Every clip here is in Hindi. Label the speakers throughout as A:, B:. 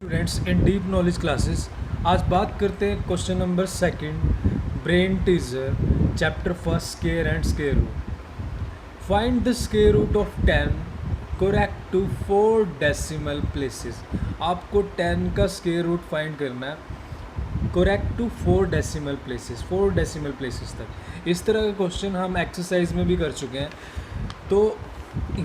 A: Students in deep knowledge classes. आज बात करते हैं question number second, brain teaser, chapter first, square and square root. Find the square root of 10 correct to 4 decimal places. आपको 10 का स्केयर रूट फाइंड करना है correct to 4 decimal places, 4 decimal places तक। इस तरह का क्वेश्चन हम एक्सरसाइज में भी कर चुके हैं। तो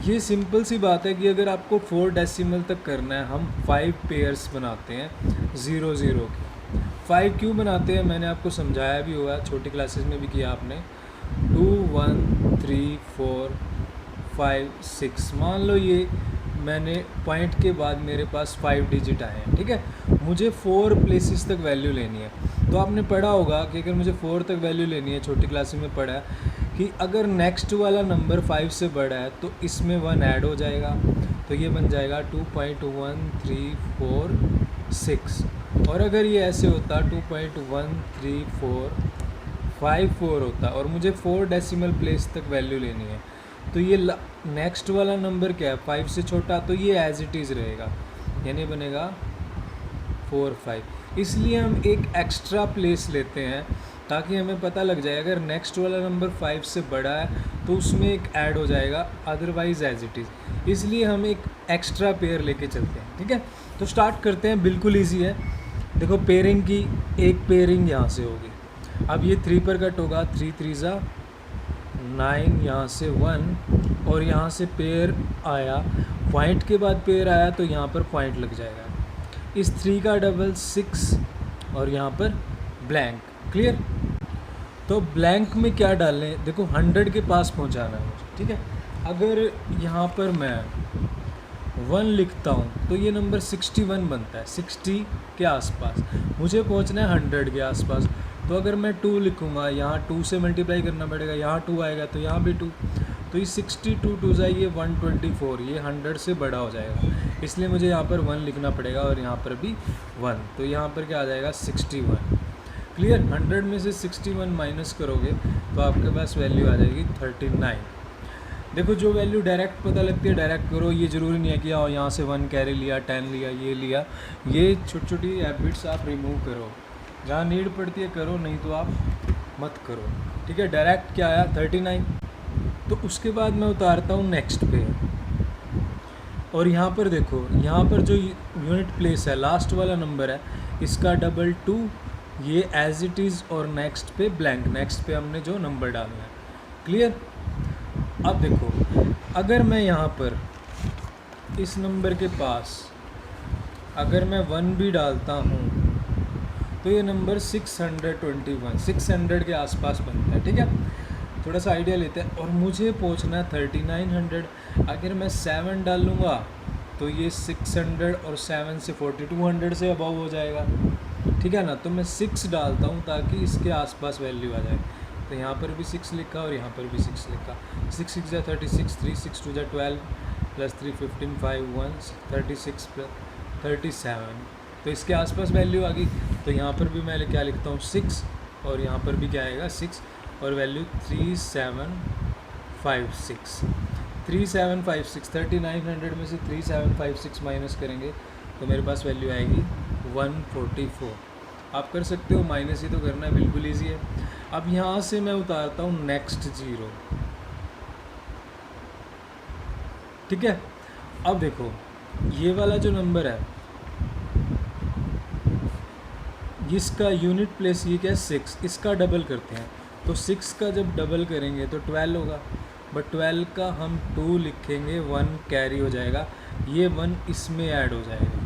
A: ये सिंपल सी बात है कि अगर आपको 4 डेसिमल तक करना है, हम 5 पेयर्स बनाते हैं 0 0 के। 5 क्यों बनाते हैं मैंने आपको समझाया भी हुआ, छोटी क्लासेस में भी किया आपने। 2 1 3 4 5 6, मान लो ये मैंने पॉइंट के बाद मेरे पास 5 डिजिट आए हैं, ठीक है। मुझे 4 प्लेसेस तक वैल्यू लेनी है। तो आपने पढ़ा होगा कि अगर मुझे 4 तक वैल्यू लेनी है, छोटी क्लासेस में पढ़ा है कि अगर नेक्स्ट वाला नंबर 5 से बड़ा है तो इसमें 1 ऐड हो जाएगा, तो ये बन जाएगा 2.134 और अगर ये ऐसे होता 2.13454 होता और मुझे 4 डेसिमल प्लेस तक वैल्यू लेनी है, तो ये नेक्स्ट वाला नंबर क्या है 5 से छोटा, तो ये एज इट इज़ रहेगा, यानी बनेगा 4 5। इसलिए हम एक एक्स्ट्रा प्लेस लेते हैं ताकि हमें पता लग जाए अगर नेक्स्ट वाला नंबर 5 से बड़ा है तो उसमें एक ऐड हो जाएगा, अदरवाइज एज इट इज़। इसलिए हम एक एक्स्ट्रा पेयर लेके चलते हैं, ठीक है। तो स्टार्ट करते हैं, बिल्कुल इजी है। देखो पेयरिंग की, एक पेयरिंग यहाँ से होगी। अब ये 3 पर कट होगा, 3 3 ज़ा 9, यहाँ से 1 और यहाँ से पेयर आया, पॉइंट के बाद पेयर आया तो यहाँ पर पॉइंट लग जाएगा। इस 3 का डबल 6 और यहाँ पर ब्लैंक। क्लियर। तो ब्लैंक में क्या डालें, देखो 100 के पास पहुंचाना है मुझे, ठीक है। अगर यहाँ पर मैं 1 लिखता हूँ तो ये नंबर 61 बनता है, 60 के आसपास मुझे पहुँचना है 100 के आसपास। तो अगर मैं 2 लिखूँगा, यहाँ 2 से मल्टीप्लाई करना पड़ेगा, यहाँ 2 आएगा तो यहाँ भी 2, तो ये 62 2 जाइए 124, ये 100 से बड़ा हो जाएगा, इसलिए मुझे यहाँ पर 1 लिखना पड़ेगा और यहाँ पर भी 1, तो यहाँ पर क्या आ जाएगा 61। क्लियर। 100 में से 61 माइनस करोगे तो आपके पास वैल्यू आ जाएगी 39। देखो जो वैल्यू डायरेक्ट पता लगती है डायरेक्ट करो, ये ज़रूरी नहीं है कि आओ यहाँ से 1 कैरी लिया, 10 लिया, ये लिया। ये छोटी छोटी हैबिट्स आप रिमूव करो, जहाँ नीड पड़ती है करो, नहीं तो आप मत करो, ठीक है। डायरेक्ट क्या आया 39। तो उसके बाद मैं उतारता हूँ नेक्स्ट पे, और यहाँ पर देखो, यहाँ पर जो यूनिट प्लेस है, लास्ट वाला नंबर है, इसका डबल 2, ये एज इट इज़, और नेक्स्ट पे ब्लैंक, नेक्स्ट पे हमने जो नंबर डालना है। क्लियर। अब देखो अगर मैं यहाँ पर इस नंबर के पास अगर मैं 1 भी डालता हूँ तो ये नंबर 621, 600 के आसपास बनता है, ठीक है। थोड़ा सा आइडिया लेते हैं, और मुझे पहुँचना है 3900। अगर मैं 7 डालूँगा तो ये 600 और 7 से 4200 से अबव हो जाएगा, ठीक है ना। तो मैं 6 डालता हूँ ताकि इसके आसपास वैल्यू आ जाए। तो यहाँ पर भी 6 लिखा और यहाँ पर भी 6 लिखा। 6 6 जा 36, 3 6 2 जा 12 प्लस 3 15 5 1 36 प्लस 37, तो इसके आसपास वैल्यू आ गई। तो यहाँ पर भी मैं क्या लिखता हूँ 6, और यहाँ पर भी क्या आएगा 6, और वैल्यू 3756। 3756, 3900 में से 3756 माइनस करेंगे तो मेरे पास वैल्यू आएगी 144। आप कर सकते हो, माइनस ही तो करना है, बिल्कुल ईजी है। अब यहाँ से मैं उतारता हूँ नेक्स्ट 0, ठीक है। अब देखो ये वाला जो नंबर है, इसका यूनिट प्लेस ये क्या है 6, इसका डबल करते हैं। तो 6 का जब डबल करेंगे तो 12 होगा, बट 12 का हम 2 लिखेंगे, 1 कैरी हो जाएगा, ये 1 इसमें ऐड हो जाएगा।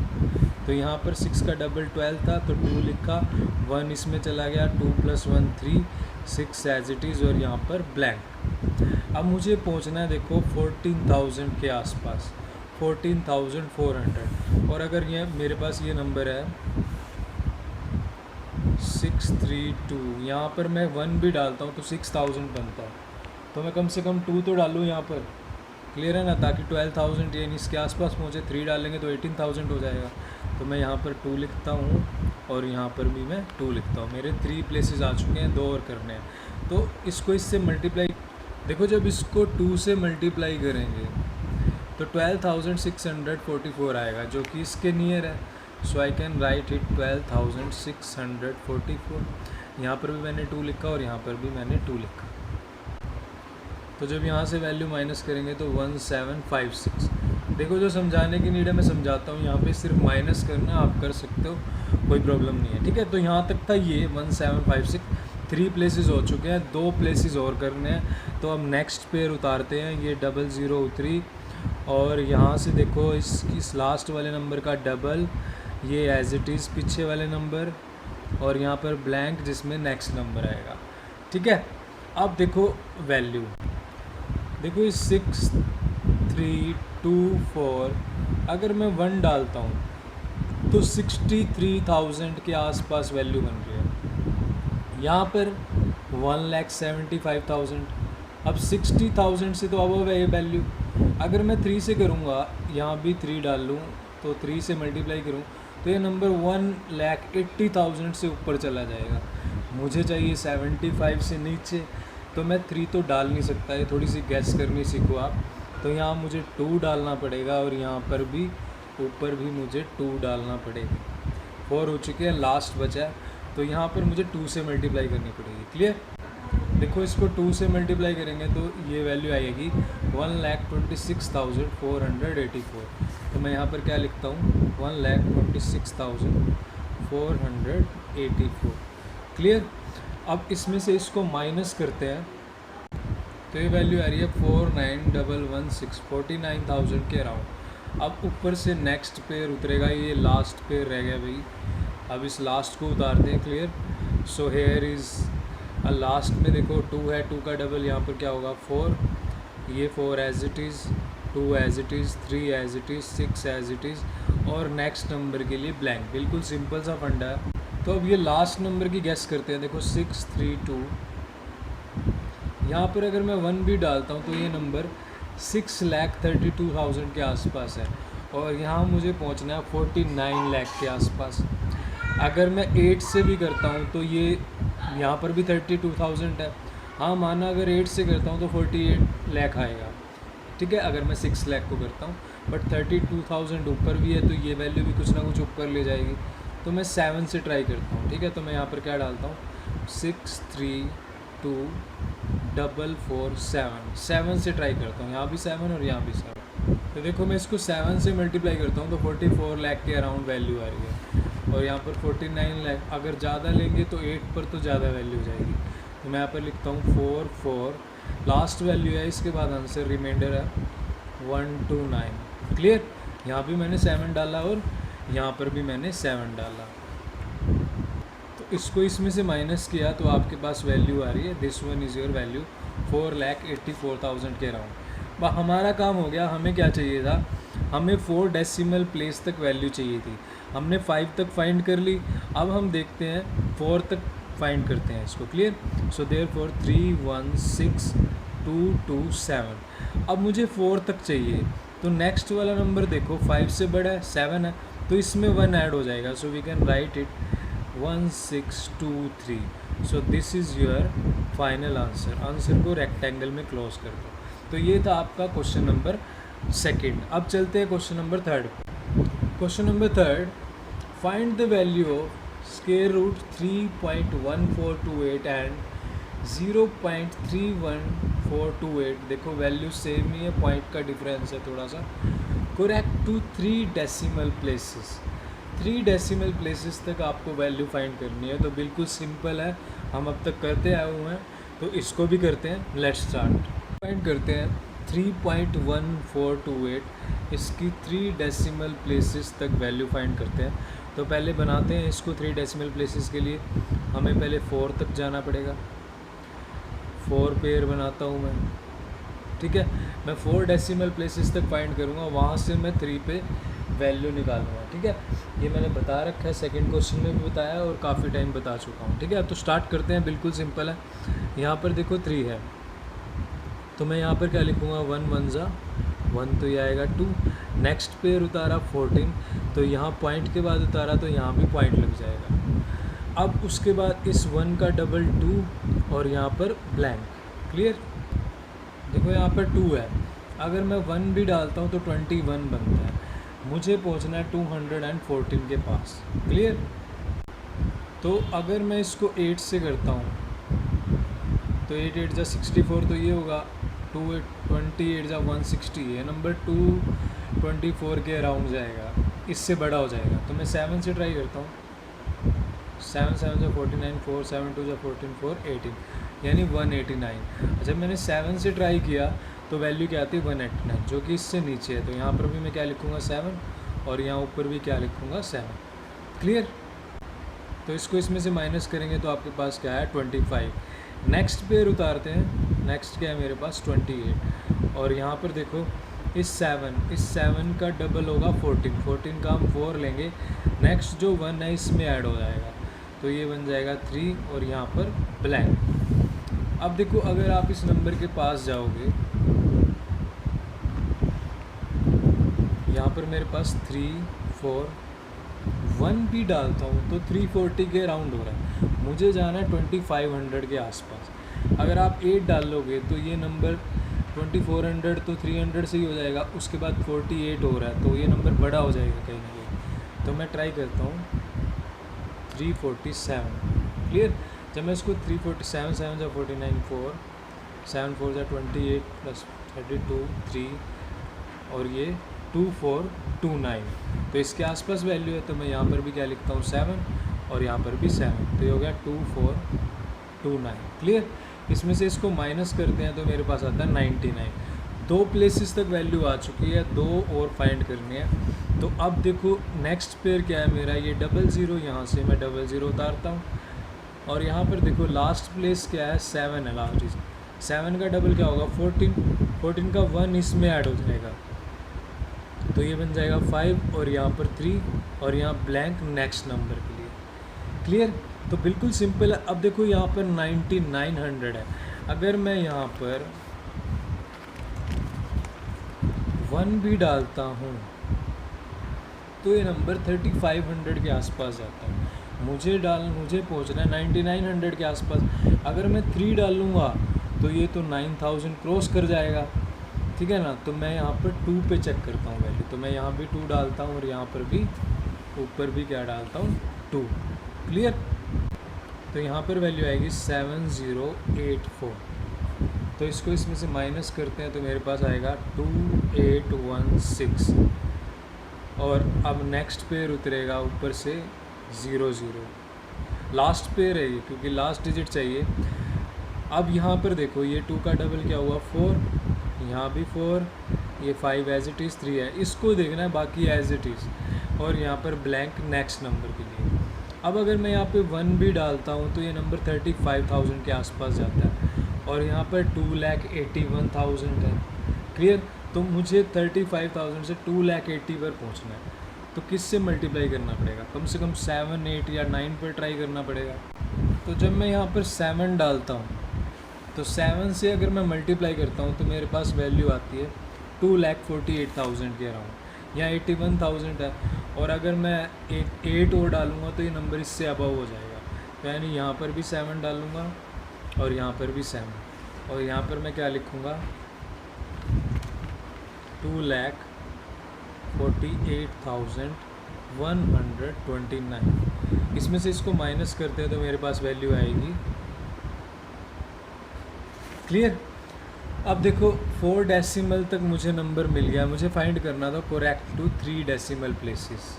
A: तो यहाँ पर 6 का डबल 12 था तो 2 लिखा, 1 इसमें चला गया, 2 + 1 3, 6 एज इट इज़, और यहाँ पर ब्लैंक। अब मुझे पहुँचना है देखो 14,000 के आसपास, 14,400। और अगर ये मेरे पास ये नंबर है 632, यहाँ पर मैं 1 भी डालता हूँ तो 6000 बनता है, तो मैं कम से कम 2 तो डालूँ यहाँ पर। क्लियर है ना, ताकि 12,000 यानी इसके आसपास पहुँचे। 3 डालेंगे तो 18,000 हो जाएगा। तो मैं यहाँ पर 2 लिखता हूँ और यहाँ पर भी मैं 2 लिखता हूँ। मेरे 3 प्लेसेस आ चुके हैं, 2 और करने हैं। तो इसको इससे मल्टीप्लाई, देखो जब इसको 2 से मल्टीप्लाई करेंगे तो 12,644 आएगा, जो कि इसके नियर है। सो आई कैन राइट इट 12,644। यहाँ पर भी मैंने 2 लिखा और यहाँ पर भी मैंने 2 लिखा। तो जब यहाँ से वैल्यू माइनस करेंगे तो 1756। देखो जो समझाने की नीड है मैं समझाता हूँ, यहाँ पे सिर्फ माइनस करना आप कर सकते हो, कोई प्रॉब्लम नहीं है, ठीक है। तो यहाँ तक था ये 1756। 3 प्लेसेस हो चुके हैं, 2 प्लेसेस और करने हैं। तो अब नेक्स्ट पेयर उतारते हैं, ये 00 उतरी और यहाँ से देखो इस लास्ट वाले नंबर का डबल, ये एज इट इज़ पीछे वाले नंबर और यहाँ पर ब्लैंक जिसमें नेक्स्ट नंबर आएगा, ठीक है। अब देखो वैल्यू, देखो इस 6324 अगर मैं 1 डालता हूँ तो 63,000 के आसपास वैल्यू बन रही है। यहाँ पर 1,75,000। अब 60,000 से तो अब है ये वैल्यू। अगर मैं 3 से करूँगा, यहाँ भी 3 डाल लूँ तो 3 से मल्टीप्लाई करूँ तो ये नंबर 1,80,000 से ऊपर चला जाएगा। मुझे चाहिए 75 से नीचे, तो मैं 3 तो डाल नहीं सकता, ये थोड़ी सी गैस करनी सीखो आप। तो यहाँ मुझे 2 डालना पड़ेगा और यहाँ पर भी ऊपर भी मुझे 2 डालना पड़ेगी। 4 हो चुके हैं, लास्ट बचा है, तो यहाँ पर मुझे 2 से मल्टीप्लाई करनी पड़ेगी। क्लियर? देखो इसको 2 से मल्टीप्लाई करेंगे तो ये वैल्यू आएगी 1,26,484। तो मैं यहाँ पर क्या लिखता हूँ, 1,26,484। क्लियर? अब इसमें से इसको माइनस करते हैं तो ये वैल्यू आ रही है 49,116, 49,000 के अराउंड। अब ऊपर से नेक्स्ट पेयर उतरेगा, ये लास्ट पेयर रह गया भाई। अब इस लास्ट को उतारते हैं। Clear? So here is last में देखो 2 है, 2 का डबल यहाँ पर क्या होगा 4, ये 4 as it is, 2 as it is, 3 as it is, 6 as it is और नेक्स्ट नंबर के लिए ब्लैंक। बिल्कुल सिंपल सा फंडा है। तो अब ये लास्ट नंबर की गेस करते हैं। देखो 632, यहाँ पर अगर मैं 1 भी डालता हूँ तो ये नंबर 6,32,000 के आसपास है और यहाँ मुझे पहुँचना है 49 लाख के आसपास। अगर मैं 8 से भी करता हूँ तो ये यहाँ पर भी 32,000 है। हाँ माना अगर 8 से करता हूँ तो 48 लाख आएगा, ठीक है, अगर मैं 6 लाख को करता हूँ। बट 32,000 ऊपर भी है तो ये वैल्यू भी कुछ ना कुछ ऊपर ले जाएगी। तो मैं 7 से ट्राई करता हूँ, ठीक है। तो मैं यहाँ पर क्या डालता हूँ 632,447, 7 से ट्राई करता हूँ, यहाँ भी 7 और यहाँ भी 7। तो देखो मैं इसको 7 से मल्टीप्लाई करता हूँ तो 44 लाख के अराउंड वैल्यू आ रही है और यहाँ पर 49 लाख। अगर ज़्यादा लेंगे तो 8 पर तो ज़्यादा वैल्यू जाएगी। तो मैं यहाँ पर लिखता हूँ 44, लास्ट वैल्यू है, इसके बाद आंसर रिमाइंडर है 129। क्लियर? यहाँ भी मैंने 7 डाला और यहाँ पर भी मैंने 7 डाला। तो इसको इसमें से माइनस किया तो आपके पास वैल्यू आ रही है, this one is your value 4,84,000 के अराउंड। हमारा काम हो गया। हमें क्या चाहिए था, हमें 4 डेसिमल प्लेस तक वैल्यू चाहिए थी। हमने 5 तक फाइंड कर ली। अब हम देखते हैं 4 तक फाइंड करते हैं इसको। क्लियर? So therefore 316,227। अब मुझे 4 तक चाहिए तो नेक्स्ट वाला नंबर देखो 5 से बड़ा है, 7 है, तो इसमें 1 ऐड हो जाएगा। So we can write it 1623। So this is your final answer. Answer को रेक्टेंगल में क्लोज कर दो। तो ये था आपका क्वेश्चन नंबर 2। अब चलते हैं question number 3। Question number 3, find the value of square root 3.1428 and 0.31428। देखो वैल्यू सेम ही है, पॉइंट का डिफरेंस है थोड़ा सा। Correct to 3 decimal places. 3 decimal places तक आपको वैल्यू फाइंड करनी है। तो बिल्कुल सिंपल है, हम अब तक करते आए हुए हैं तो इसको भी करते हैं। Let's start. फाइंड करते हैं 3.1428, इसकी 3 डेसिमल प्लेसेस तक वैल्यू फाइंड करते हैं। तो पहले बनाते हैं इसको 3 डेसिमल प्लेसेस के लिए। हमें पहले 4 तक जाना पड़ेगा। 4 पेयर बनाता हूँ मैं, ठीक है। मैं 4 डेसिमल प्लेसेस तक फाइंड करूँगा, वहाँ से मैं 3 पे वैल्यू निकालूंगा, ठीक है। ये मैंने बता रखा है, सेकंड क्वेश्चन में भी बताया और काफ़ी टाइम बता चुका हूँ, ठीक है। तो स्टार्ट करते हैं, बिल्कुल सिंपल है। यहाँ पर देखो 3 है तो मैं यहाँ पर क्या लिखूँगा 1 1 ज़ा 1, तो ये आएगा 2। नेक्स्ट पेयर उतारा 14, तो यहाँ पॉइंट के बाद उतारा तो यहाँ भी पॉइंट लग जाएगा। अब उसके बाद इस 1 का डबल 2 और यहाँ पर ब्लैंक। क्लियर? देखो यहाँ पर 2 है, अगर मैं 1 भी डालता हूँ तो 21 बनता है। मुझे पहुंचना है 214 के पास। क्लियर। तो अगर मैं इसको 8 से करता हूँ तो 8 8 जा 64, तो ये होगा 228 जा 160, ये नंबर 224 के अराउंड जाएगा, इससे बड़ा हो जाएगा। तो मैं 7 से ट्राई करता हूँ। 7 7 जा 49, 4 7 2 जा 14, 4 18, यानी 189। अच्छा, मैंने 7 से ट्राई किया तो वैल्यू क्या आती है 189, जो कि इससे नीचे है। तो यहाँ पर भी मैं क्या लिखूँगा 7, और यहाँ ऊपर भी क्या लिखूँगा 7। क्लियर। तो इसको इसमें से माइनस करेंगे तो आपके पास क्या है 25। नेक्स्ट पेयर उतारते हैं। नेक्स्ट क्या है मेरे पास 28, और यहाँ पर देखो इस 7 का डबल होगा 14 का हम 4 लेंगे, नेक्स्ट जो 1 है इसमें ऐड हो जाएगा, तो ये बन जाएगा 3 और यहाँ पर ब्लैंक। अब देखो अगर आप इस नंबर के पास जाओगे, यहाँ पर मेरे पास 3 4 1 भी डालता हूँ तो 340 के अराउंड हो रहा है, मुझे जाना है 2500 के आसपास। अगर आप 8 डाल लोगे तो ये नंबर 2400 तो 300 से ही हो जाएगा, उसके बाद 48 हो रहा है, तो ये नंबर बड़ा हो जाएगा कहीं ना कहीं। तो मैं ट्राई करता हूँ 347। क्लियर। जब मैं इसको 347, 7 जा 49, 4 7 4 जा 28 प्लस 32 3 और ये 2429, तो इसके आसपास वैल्यू है। तो मैं यहाँ पर भी क्या लिखता हूँ 7 और यहाँ पर भी 7, तो ये हो गया 2429। क्लियर। इसमें से इसको माइनस करते हैं तो मेरे पास आता है 99। 2 प्लेसेस तक वैल्यू आ चुकी है, 2 और फाइंड करनी है। तो अब देखो नेक्स्ट पेयर क्या है मेरा, ये 00, यहाँ से मैं 00 उतारता हूँ, और यहाँ पर देखो लास्ट प्लेस क्या है 7 है लास्ट। 7 का डबल क्या होगा 14 का 1 इसमें ऐड हो जाएगा, तो ये बन जाएगा 5 और यहाँ पर 3 और यहाँ ब्लैंक नेक्स्ट नंबर के लिए। क्लियर। तो बिल्कुल सिंपल है। अब देखो यहाँ पर 9900 है, अगर मैं यहाँ पर 1 भी डालता हूँ तो ये नंबर 3500 के आसपास जाता है। मुझे पहुँचना है 9900 के आसपास। अगर मैं 3 डालूँगा तो ये तो 9000 क्रॉस कर जाएगा, ठीक है ना। तो मैं यहाँ पर 2 पे चेक करता हूँ वैल्यू, तो मैं यहाँ भी 2 डालता हूँ और यहाँ पर भी ऊपर भी क्या डालता हूँ 2। क्लियर। तो यहाँ पर वैल्यू आएगी 7084। तो इसको इसमें से माइनस करते हैं तो मेरे पास आएगा 2816, और अब नेक्स्ट पेयर उतरेगा ऊपर से 00, लास्ट पेयर है ये क्योंकि लास्ट डिजिट चाहिए। अब यहाँ पर देखो ये 2 का डबल क्या हुआ 4, यहाँ भी 4, ये 5 एज इट इज़, 3 है, इसको देखना है, बाकी एज इट इज़, और यहाँ पर ब्लैंक नेक्स्ट नंबर के लिए। अब अगर मैं यहाँ पे 1 भी डालता हूँ तो ये नंबर 35,000 के आसपास जाता है, और यहाँ पर 2,81,000 है। क्लियर। तो मुझे 35,000 से 2,80,000 पर पहुँचना है, तो किससे मल्टीप्लाई करना पड़ेगा, कम से कम 7 8 या 9 पर ट्राई करना पड़ेगा। तो जब मैं यहाँ पर 7 डालता हूँ तो 7 से अगर मैं मल्टीप्लाई करता हूँ तो मेरे पास वैल्यू आती है 2,48,000 के अराउंड, या 81,000 है। और अगर मैं 8 और डालूँगा तो ये नंबर इससे अबव हो जाएगा, तो यानी यहाँ पर भी 7 डालूँगा और यहाँ पर भी 7, और यहाँ पर मैं क्या लिखूँगा 2,48,129। इसमें से इसको माइनस करते हैं तो मेरे पास वैल्यू आएगी। क्लियर। अब देखो 4 डेसिमल तक मुझे नंबर मिल गया, मुझे फाइंड करना था correct to 3 decimal places.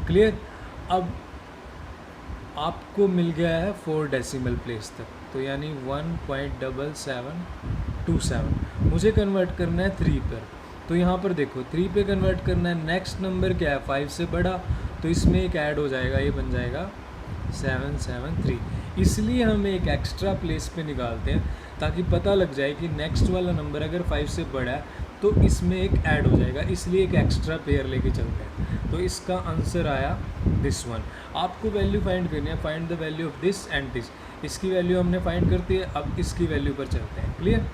A: Clear. अब आपको मिल गया है 4 डेसिमल प्लेस तक, तो यानी 1.7727। मुझे कन्वर्ट करना है 3 पर, तो यहाँ पर देखो 3 पे कन्वर्ट करना है। नेक्स्ट नंबर क्या है 5 से बड़ा, तो इसमें एक ऐड हो जाएगा, ये बन जाएगा 773। इसलिए हम एक एक्स्ट्रा प्लेस पे निकालते हैं ताकि पता लग जाए कि नेक्स्ट वाला नंबर अगर 5 से बड़ा है तो इसमें एक ऐड हो जाएगा, इसलिए एक एक्स्ट्रा पेयर लेके चलते हैं। तो इसका आंसर आया दिस वन। आपको वैल्यू फाइंड करनी है, find the value of this and this. इसकी वैल्यू हमने फाइंड करती है, अब इसकी वैल्यू पर चलते हैं। क्लियर।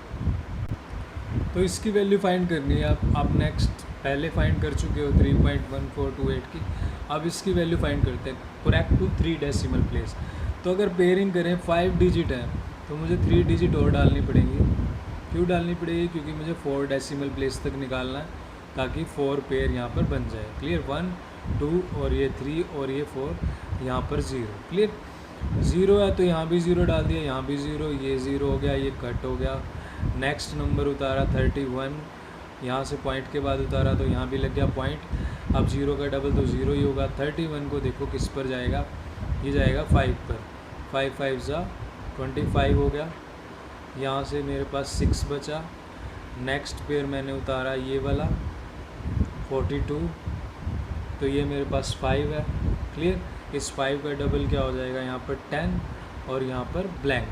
A: तो इसकी वैल्यू फाइंड करनी है, आप नेक्स्ट पहले फाइंड कर चुके हो 3.1428 की, अब इसकी वैल्यू फाइंड करते हैं करेक्ट टू 3 डेसिमल प्लेस। तो अगर पेयरिंग करें 5 डिजिट है तो मुझे 3 डिजिट और डालनी पड़ेंगी। क्यों डालनी पड़ेगी, क्योंकि मुझे 4 डेसिमल प्लेस तक निकालना है, ताकि 4 पेयर यहाँ पर बन जाए। क्लियर, 1 2 और ये 3 और ये 4, यहाँ पर 0। क्लियर, 0 है तो यहाँ भी 0 डाल दिया, यहाँ भी 0, ये 0 हो गया, ये कट हो गया। नेक्स्ट नंबर उतारा 31, यहाँ से पॉइंट के बाद उतारा तो यहाँ भी लग गया पॉइंट। अब 0 का डबल तो 0 ही होगा। 31 को देखो किस पर जाएगा, ये जाएगा 5 पर। 5 5 ज़ा 25 हो गया। यहाँ से मेरे पास 6 बचा। नेक्स्ट पेयर मैंने उतारा ये वाला 42, तो ये मेरे पास 5 है। क्लियर, इस 5 का डबल क्या हो जाएगा यहाँ पर 10 और यहाँ पर ब्लैंक।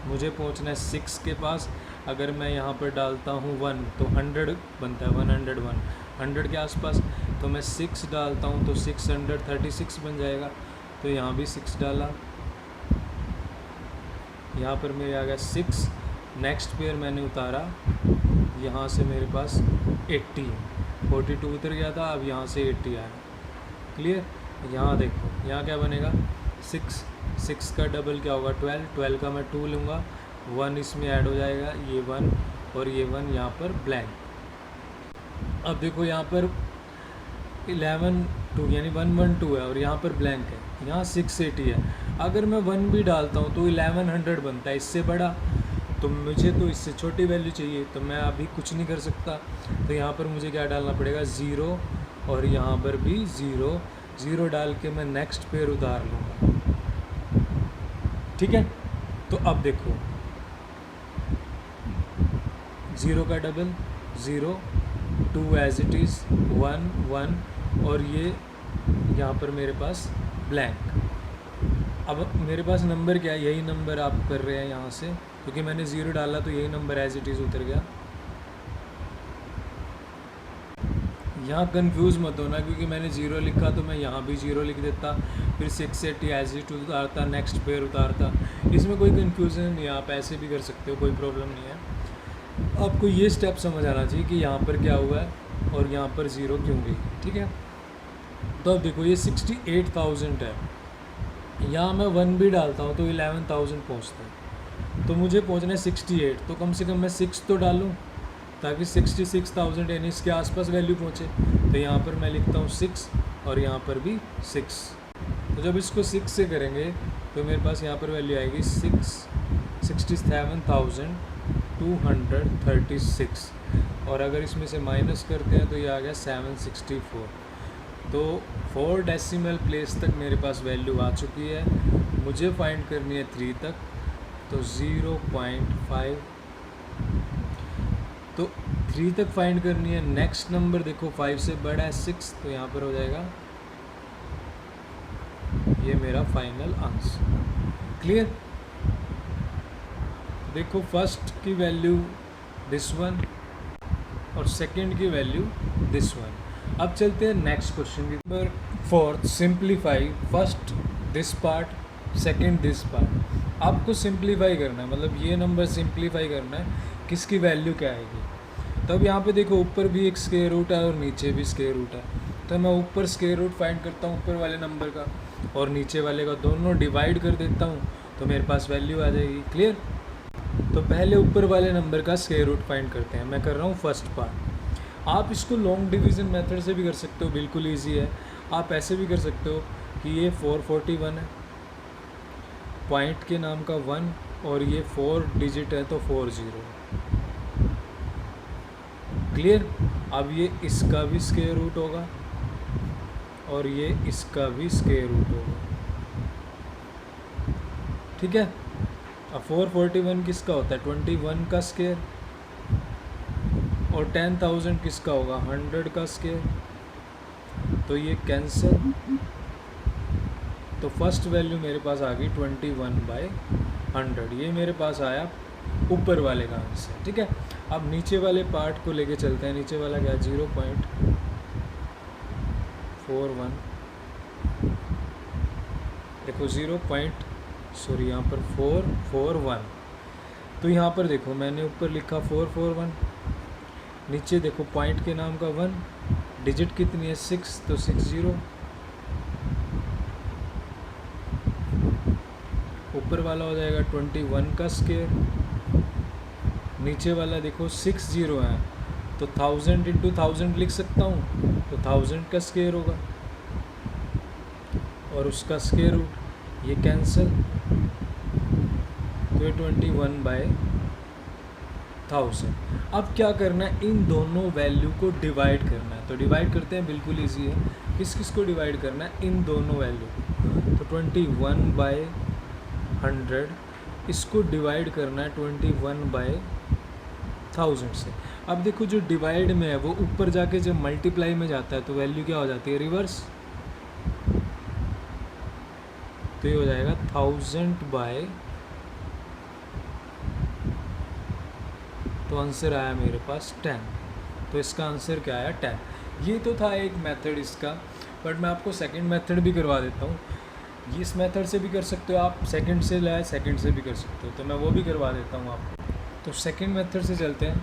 A: मुझे पहुँचना है 6 के पास। अगर मैं यहाँ पर डालता हूँ 1 तो 100 बनता है, 101 100 के आसपास। तो मैं 6 डालता हूँ तो 636 बन जाएगा। तो यहाँ भी 6 डाला, यहाँ पर मेरे आ गया 6। नेक्स्ट पेयर मैंने उतारा, यहाँ से मेरे पास 80 है। 42 उतर गया था, अब यहाँ से 80 आया। क्लियर, यहाँ देखो यहाँ क्या बनेगा 6 6 का डबल क्या होगा 12, 12 का मैं 2 लूँगा, 1 इसमें ऐड हो जाएगा, ये 1 और ये 1 यहाँ पर ब्लैंक। अब देखो यहाँ पर 11 2 यानी 112 है और यहाँ पर ब्लैंक है, यहाँ 680 है। अगर मैं 1 भी डालता हूँ तो 1100 बनता है, इससे बड़ा। तो मुझे तो इससे छोटी वैल्यू चाहिए, तो मैं अभी कुछ नहीं कर सकता। तो यहाँ पर मुझे क्या डालना पड़ेगा 0 और यहाँ पर भी 0 0 डाल के मैं नेक्स्ट पेयर उतार लूँगा। ठीक है, तो अब देखो 0 का डबल 0, 2 एज इट इज़, 1 1 और ये यहाँ पर मेरे पास ब्लैंक। अब मेरे पास नंबर क्या है, यही नंबर आप कर रहे हैं यहाँ से, क्योंकि मैंने 0 डाला तो यही नंबर एज इट इज़ उतर गया। यहाँ कंफ्यूज मत होना, क्योंकि मैंने 0 लिखा तो मैं यहाँ भी 0 लिख देता, फिर 680 एज इट उतारता, नेक्स्ट पेयर उतारता। इसमें कोई कंफ्यूजन नहीं है, आप ऐसे भी कर सकते हो, कोई प्रॉब्लम नहीं है। आपको ये स्टेप समझ आना चाहिए कि यहाँ पर क्या हुआ है और यहाँ पर 0 क्यों गई। ठीक है, तो अब देखो ये 68,000 है, यहाँ मैं 1 भी डालता हूँ तो 11,000 पहुँचता है। तो मुझे पहुँचना है 68, तो कम से कम मैं 6 तो डालूँ ताकि 66,000 यानी इसके आसपास वैल्यू पहुँचे। तो यहाँ पर मैं लिखता हूँ 6 और यहाँ पर भी 6। तो जब इसको 6 से करेंगे तो मेरे पास यहाँ पर वैल्यू आएगी 67,236। और अगर इसमें से माइनस करते हैं तो ये आ गया 764। तो 4 डेसिमल प्लेस तक मेरे पास वैल्यू आ चुकी है। मुझे फाइंड करनी है 3 तक, तो 0.5, तो 3 तक फाइंड करनी है। नेक्स्ट नंबर देखो 5 से बड़ा है 6, तो यहाँ पर हो जाएगा ये मेरा फाइनल आंसर। क्लियर, देखो फर्स्ट की वैल्यू दिस वन और सेकंड की वैल्यू दिस वन। अब चलते हैं नेक्स्ट क्वेश्चन की। Number 4, simplify first this part second this part. आपको सिंप्लीफाई करना है, मतलब ये नंबर सिंप्लीफाई करना है, किसकी वैल्यू क्या आएगी। तब यहाँ पे देखो ऊपर भी एक स्क्वायर रूट है और नीचे भी स्क्वायर रूट है, तो मैं ऊपर स्क्वायर रूट फाइंड करता हूँ ऊपर वाले नंबर का और नीचे वाले का, दोनों डिवाइड कर देता हूँ तो मेरे पास वैल्यू आ जाएगी। क्लियर, तो पहले ऊपर वाले नंबर का स्क्वायर रूट फाइंड करते हैं। मैं कर रहा हूँ फर्स्ट पार्ट। आप इसको लॉन्ग डिवीज़न मेथड से भी कर सकते हो, बिल्कुल ईजी है। आप ऐसे भी कर सकते हो कि ये 441 है, पॉइंट के नाम का 1 और ये 4 डिजिट है तो 40। क्लियर, अब ये इसका भी स्क्वायर रूट होगा और ये इसका भी स्क्वायर रूट होगा। ठीक है, अब 441 किसका होता है 21 का स्क्वायर और 10,000 किसका होगा 100 का स्क्वायर, तो ये कैंसिल। तो फर्स्ट वैल्यू मेरे पास आ गई 21/100, ये मेरे पास आया ऊपर वाले का आंसर। ठीक है, अब नीचे वाले पार्ट को लेके चलते हैं। नीचे वाला क्या 0.41, देखो यहाँ पर 441, तो यहाँ पर देखो मैंने ऊपर लिखा 441, नीचे देखो पॉइंट के नाम का 1, डिजिट कितनी है 6, तो 60। ऊपर वाला हो जाएगा 21 का स्क्वायर, नीचे वाला देखो 60 है तो 1000 इंटू 1000 लिख सकता हूँ, तो 1000 का स्क्वायर होगा और उसका स्क्वायर रूट, ये कैंसिल, तो ये 21/1000। अब क्या करना है, इन दोनों वैल्यू को डिवाइड करना है। तो डिवाइड करते हैं, बिल्कुल इजी है। किस किस को डिवाइड करना है, इन दोनों वैल्यू को। तो 21/100 इसको डिवाइड करना है 21/1000 से। अब देखो जो डिवाइड में है वो ऊपर जाके जब मल्टीप्लाई में जाता है तो वैल्यू क्या हो जाती है, रिवर्स। तो ये हो जाएगा 1000 तो आंसर आया मेरे पास 10। तो इसका आंसर क्या आया, 10। ये तो था एक मेथड इसका, बट मैं आपको सेकंड मेथड भी करवा देता हूँ। इस मेथड से भी कर सकते हो आप, सेकंड से लाए सेकंड से भी कर सकते हो, तो मैं वो भी करवा देता हूँ आपको। तो सेकंड मेथड से चलते हैं।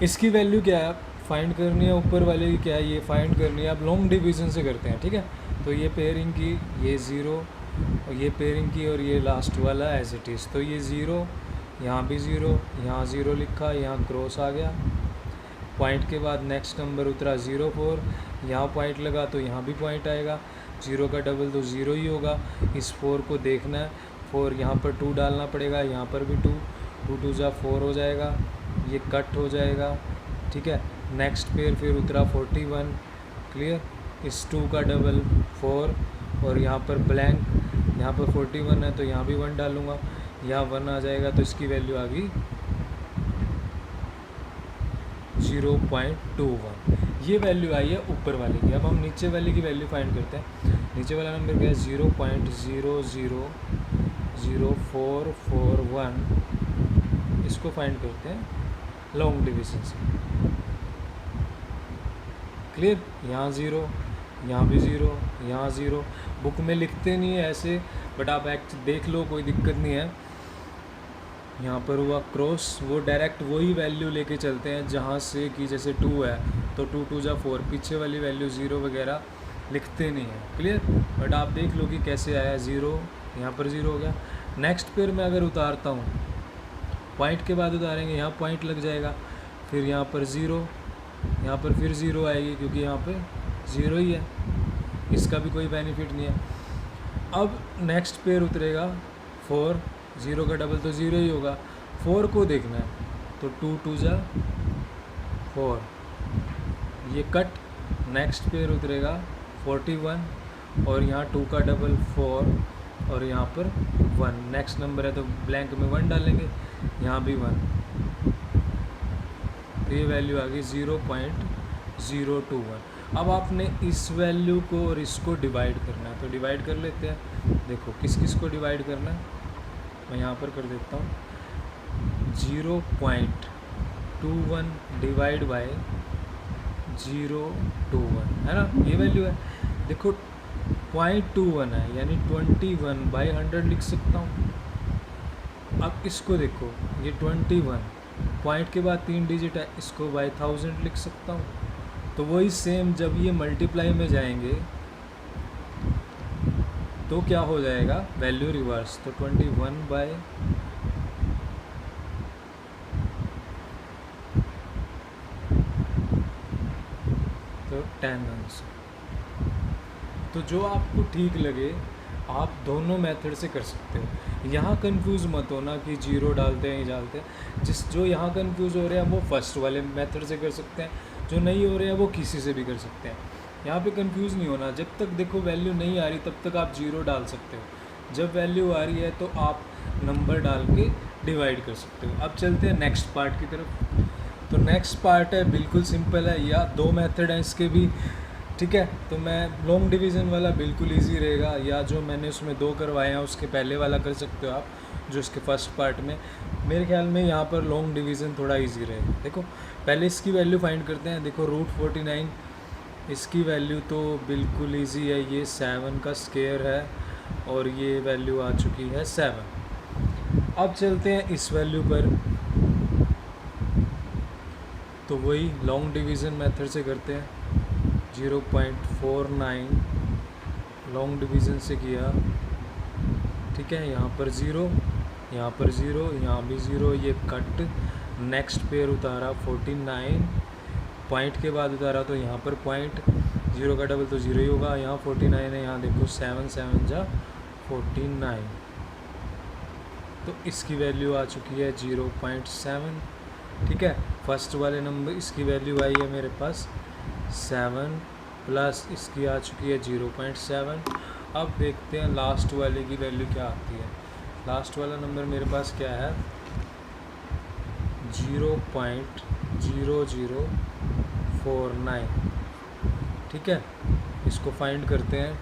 A: इसकी वैल्यू क्या है फाइंड करनी है, ऊपर वाले की क्या है ये फाइंड करनी है। आप लॉन्ग डिवीज़न से करते हैं, ठीक है। तो ये पेयरिंग की, ये ज़ीरो, और ये पेयरिंग की, और ये लास्ट वाला एज इट इज़। तो ये ज़ीरो, यहाँ भी ज़ीरो, यहाँ ज़ीरो लिखा, यहाँ क्रॉस आ गया, पॉइंट के बाद नेक्स्ट नंबर उतरा 04, यहाँ पॉइंट लगा तो यहाँ भी पॉइंट आएगा। 0 का डबल तो 0 ही होगा। इस 4 को देखना है, 4 यहाँ पर 2 डालना पड़ेगा, यहाँ पर भी 2, 2 2 जा 4 हो जाएगा, ये कट हो जाएगा, ठीक है। नेक्स्ट पेयर फिर उतरा 41, क्लियर। इस 2 का डबल 4, और यहाँ पर ब्लैंक, यहाँ पर 41 है तो यहाँ भी 1 डालूँगा, यहाँ 1 आ जाएगा, तो इसकी वैल्यू आ गई 0.21। ये वैल्यू आई है ऊपर वाले की। अब हम नीचे वाले की वैल्यू फाइंड करते हैं। नीचे वाला नंबर क्या है, 0.000441। इसको फाइंड करते हैं लॉन्ग डिवीज़न से, क्लियर। यहाँ 0, यहाँ भी 0, यहाँ 0। बुक में लिखते नहीं है ऐसे, बट आप देख लो, कोई दिक्कत नहीं है। यहाँ पर हुआ क्रॉस, वो डायरेक्ट वही वैल्यू लेके चलते हैं जहाँ से कि जैसे 2 है तो 2 2 जा 4, पीछे वाली वैल्यू 0 वगैरह लिखते नहीं है, क्लियर। बट आप देख लो कि कैसे आया, 0, यहाँ पर 0 हो गया। नेक्स्ट पेयर में अगर उतारता हूँ, पॉइंट के बाद उतारेंगे, यहाँ पॉइंट लग जाएगा, फिर यहाँ पर 0, यहाँ पर फिर 0 आएगी क्योंकि यहाँ पे 0 ही है, इसका भी कोई बेनिफिट नहीं है। अब नेक्स्ट पेयर उतरेगा 4, 0 का डबल तो 0 ही होगा, 4 को देखना है, तो 2 2 जा 4, ये कट। नेक्स्ट पेयर उतरेगा 41, और यहाँ 2 का डबल 4, और यहाँ पर 1, नेक्स्ट नंबर है तो ब्लैंक में 1 डालेंगे, यहाँ भी 1, तो ये वैल्यू आ गई 0.021। अब आपने इस वैल्यू को और इसको डिवाइड करना है, तो डिवाइड कर लेते हैं। देखो किस किस को डिवाइड करना है, मैं यहाँ पर कर देता हूँ। 0.21 डिवाइड बाय 021 है ना, ये वैल्यू है। देखो 0.21 है, यानी 21/100 लिख सकता हूँ। अब इसको देखो, ये 21, पॉइंट के बाद 3 डिजिट है, इसको बाय 1000 लिख सकता हूँ। तो वही सेम जब ये मल्टीप्लाई में जाएंगे तो क्या हो जाएगा, वैल्यू रिवर्स। तो 21 बाय तो 10 आंसर। तो जो आपको ठीक लगे आप दोनों मेथड से कर सकते हो। यहाँ कंफ्यूज मत होना कि 0 डालते हैं, ये डालते हैं। जो यहाँ कंफ्यूज हो रहे हैं वो फर्स्ट वाले मेथड से कर सकते हैं, जो नहीं हो रहे हैं वो किसी से भी कर सकते हैं। यहाँ पे कंफ्यूज नहीं होना। जब तक देखो वैल्यू नहीं आ रही तब तक आप 0 डाल सकते हो, जब वैल्यू आ रही है तो आप नंबर डाल के डिवाइड कर सकते हो। अब चलते हैं नेक्स्ट पार्ट की तरफ। तो नेक्स्ट पार्ट है बिल्कुल सिंपल है, या 2 मेथड हैं इसके भी, ठीक है। तो मैं लॉन्ग डिवीज़न वाला बिल्कुल इजी रहेगा, या जो मैंने उसमें 2 करवाए हैं उसके पहले वाला कर सकते हो आप, जो इसके फर्स्ट पार्ट में। मेरे ख्याल में यहाँ पर लॉन्ग डिवीज़न थोड़ा इजी रहेगा। देखो पहले इसकी वैल्यू फाइंड करते हैं। देखो √49, इसकी वैल्यू तो बिल्कुल इजी है, ये 7 का स्क्वायर है और ये वैल्यू आ चुकी है 7। अब चलते हैं इस वैल्यू पर, तो वही लॉन्ग डिवीज़न मेथड से करते हैं। 0.49 लॉन्ग डिवीज़न से किया, ठीक है। यहाँ पर 0, यहाँ पर 0, यहाँ भी 0, ये कट। नेक्स्ट पेयर उतारा 49, पॉइंट के बाद उतारा तो यहाँ पर पॉइंट, 0 का डबल तो 0 ही होगा, यहाँ 49 है, यहाँ देखो 7 7 जा 49, तो इसकी वैल्यू आ चुकी है 0.7। ठीक है, फर्स्ट वाले नंबर इसकी वैल्यू आई है मेरे पास 7 प्लस इसकी आ चुकी है 0.7। अब देखते हैं लास्ट वाले की वैल्यू क्या आती है। लास्ट वाला नंबर मेरे पास क्या है 0.0049। ठीक है, इसको फाइंड करते हैं।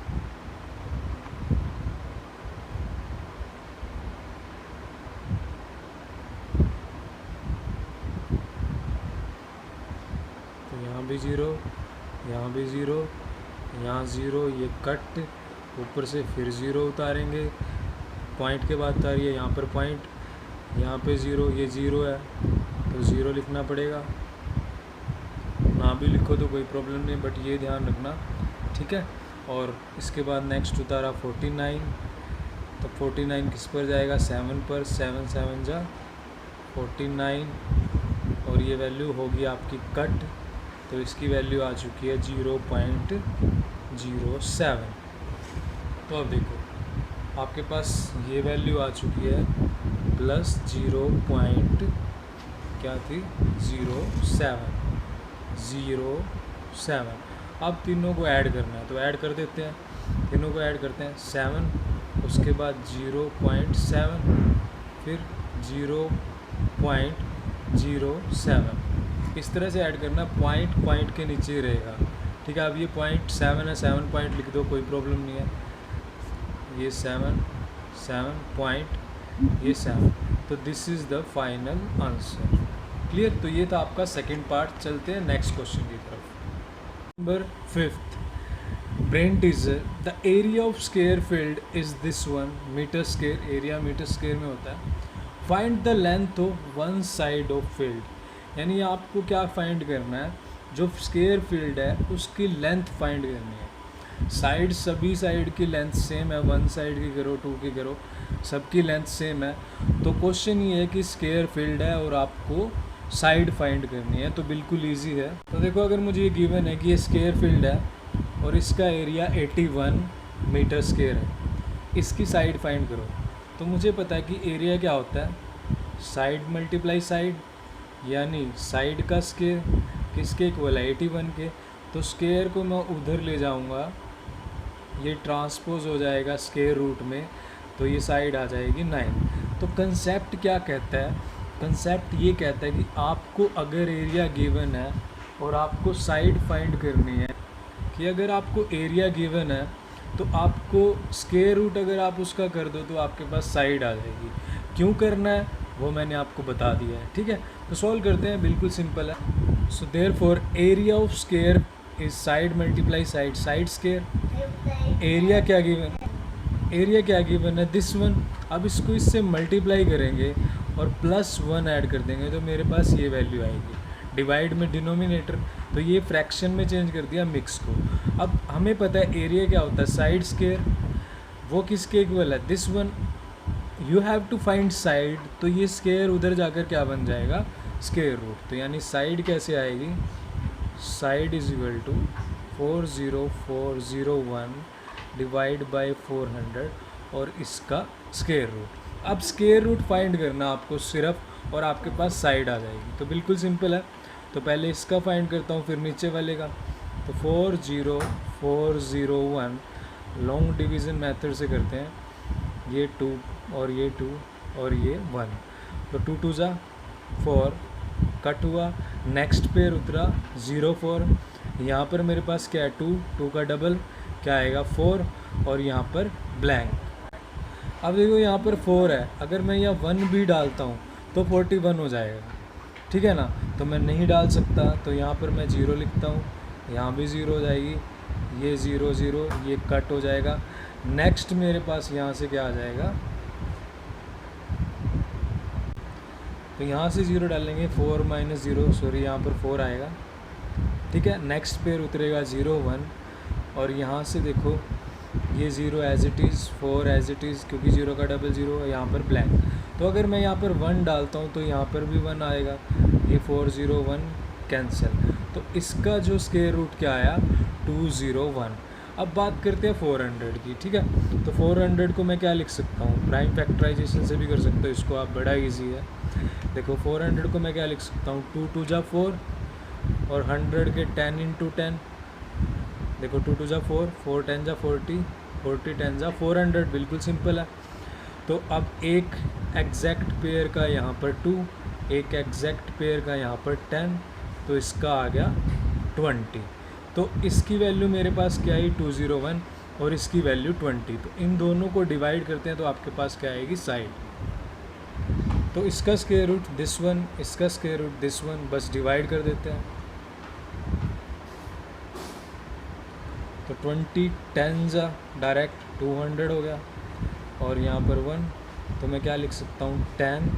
A: तो यहाँ भी 0, यहाँ भी 0, यहाँ 0, ये कट, ऊपर से फिर 0 उतारेंगे, पॉइंट के बाद उतारिए, यहाँ पर पॉइंट, यहाँ पे 0, ये 0 है तो 0 लिखना पड़ेगा, ना भी लिखो तो कोई प्रॉब्लम नहीं, बट ये ध्यान रखना। ठीक है, और इसके बाद नेक्स्ट उतारा 49, तो 49 किस पर जाएगा 7 पर, 7 7 जा 49, और ये वैल्यू होगी आपकी कट, तो इसकी वैल्यू आ चुकी है 0.07। तो अब देखो आपके पास ये वैल्यू आ चुकी है प्लस 0. क्या थी 07। अब तीनों को ऐड करना है, तो ऐड कर देते हैं, तीनों को ऐड करते हैं 7, उसके बाद 0.7, फिर 0.07, इस तरह से ऐड करना, पॉइंट के नीचे रहेगा। ठीक है, अब ये 0.7 है, 7 पॉइंट लिख दो, कोई प्रॉब्लम नहीं है, ये 7 पॉइंट, ये 7, तो this is the final answer. Clear, तो ये था आपका सेकंड पार्ट। चलते हैं नेक्स्ट क्वेश्चन की तरफ। Number 5th, brain teaser, the area of square field is this one, meter square, area meter square में होता है। Find the length of one side of field, यानी आपको क्या फाइंड करना है, जो स्क्वायर फील्ड है उसकी लेंथ फाइंड करनी है। साइड, सभी साइड की लेंथ सेम है, 1 साइड की करो, 2 की करो, सबकी लेंथ सेम है। तो क्वेश्चन ये है कि स्क्वायर फील्ड है और आपको साइड फाइंड करनी है, तो बिल्कुल इजी है। तो देखो, अगर मुझे ये गिवन है कि ये स्क्वायर फील्ड है और इसका एरिया 81 मीटर स्क्वायर है, इसकी साइड फाइंड करो। तो मुझे पता है कि एरिया क्या होता है, साइड मल्टीप्लाई साइड, यानी साइड का स्क्वायर किसके इक्वल है 81 के, तो स्क्वायर को मैं उधर ले जाऊंगा, ये ट्रांसपोज हो जाएगा स्क्वायर रूट में, तो ये साइड आ जाएगी 9। तो कंसेप्ट क्या कहता है, कंसेप्ट ये कहता है कि आपको अगर एरिया गिवन है और आपको साइड फाइंड करनी है, कि अगर आपको एरिया गिवन है तो आपको स्क्वायर रूट अगर आप उसका कर दो तो आपके पास साइड आ जाएगी। क्यों करना है वो मैंने आपको बता दिया है। ठीक है, तो सॉल्व करते हैं, बिल्कुल सिंपल है। So therefore area of square is side multiply side, side square. Area क्या गिवन, एरिया क्या गिवन है दिस वन। अब इसको इससे मल्टीप्लाई करेंगे और +1 ऐड कर देंगे तो मेरे पास ये वैल्यू आएगी। डिवाइड में डिनोमिनेटर, तो ये फ्रैक्शन में चेंज कर दिया मिक्स को। अब हमें पता है एरिया क्या होता है साइड स्क्वायर, वो किसके इक्वल है this one. You have to find side, तो ये स्क्वायर उधर जाकर क्या बन जाएगा स्क्वायर रूट। तो यानी साइड कैसे आएगी, side is equal to 40401 divide by 400 और इसका स्क्वायर रूट। अब स्क्वायर रूट फाइंड करना आपको सिर्फ, और आपके पास साइड आ जाएगी। तो बिल्कुल सिंपल है, तो पहले इसका फाइंड करता हूँ फिर नीचे वाले का। तो 40401 लॉन्ग डिवीज़न मेथड से करते हैं, ये 2 और ये 2 और ये 1, तो 2 2 जा 4, कट हुआ, नेक्स्ट पेयर उतरा 04, यहाँ पर मेरे पास क्या है 2 का डबल क्या आएगा 4 और यहाँ पर ब्लैंक। अब देखो यहाँ पर 4 है, अगर मैं यहाँ 1 भी डालता हूँ तो 41 हो जाएगा। ठीक है ना, तो मैं नहीं डाल सकता, तो यहाँ पर मैं 0 लिखता हूँ, यहाँ भी 0 हो जाएगी, ये 0 0, ये कट हो जाएगा। नेक्स्ट मेरे पास यहाँ से क्या आ जाएगा, तो यहाँ से 0 डालेंगे, 4 - 0 सॉरी यहाँ पर 4 आएगा। ठीक है, नेक्स्ट पेयर उतरेगा 0 1 और यहाँ से देखो ये 0 as it is, 4 as it is, क्योंकि 0 का डबल 0 है, यहाँ पर ब्लैंक। तो अगर मैं यहाँ पर 1 डालता हूँ तो यहाँ पर भी 1 आएगा, ये 401 कैंसिल। तो इसका जो स्क्वायर रूट क्या आया, 201। अब बात करते हैं 400 की, ठीक है। तो 400 को मैं क्या लिख सकता हूँ, प्राइम फैक्टराइजेशन से भी कर सकते हो इसको आप, बड़ा इजी है। देखो 400 को मैं क्या लिख सकता हूँ, 2 2 जा 4 और 100 के 10 इंटू 10। देखो 2 2 जा 4, 4 10 जा 40, 40 10 जा 400, बिल्कुल सिंपल है। तो अब एक एग्जैक्ट पेयर का यहाँ पर 2, एक एग्जैक्ट पेयर का यहाँ पर 10, तो इसका आ गया 20। तो इसकी वैल्यू मेरे पास क्या आई, 201, और इसकी वैल्यू 20। तो इन दोनों को डिवाइड करते हैं तो आपके पास क्या आएगी, साइड। तो इसका स्क्वायर रूट दिस वन, इसका स्क्वायर रूट दिस वन, बस डिवाइड कर देते हैं। तो 20 10 जा डायरेक्ट 200 हो गया, और यहाँ पर 1, तो मैं क्या लिख सकता हूँ, 10,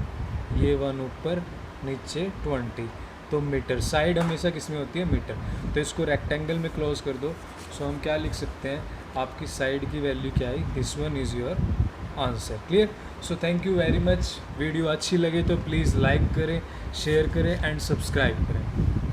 A: ये 1 ऊपर, नीचे 20। तो मीटर, साइड हमेशा किस में होती है, मीटर। तो इसको रेक्टेंगल में क्लोज कर दो। सो हम क्या लिख सकते हैं, आपकी साइड की वैल्यू क्या आई, this one is your answer. Clear. So thank you very much. Video अच्छी लगे तो प्लीज़ लाइक करें, शेयर करें एंड सब्सक्राइब करें।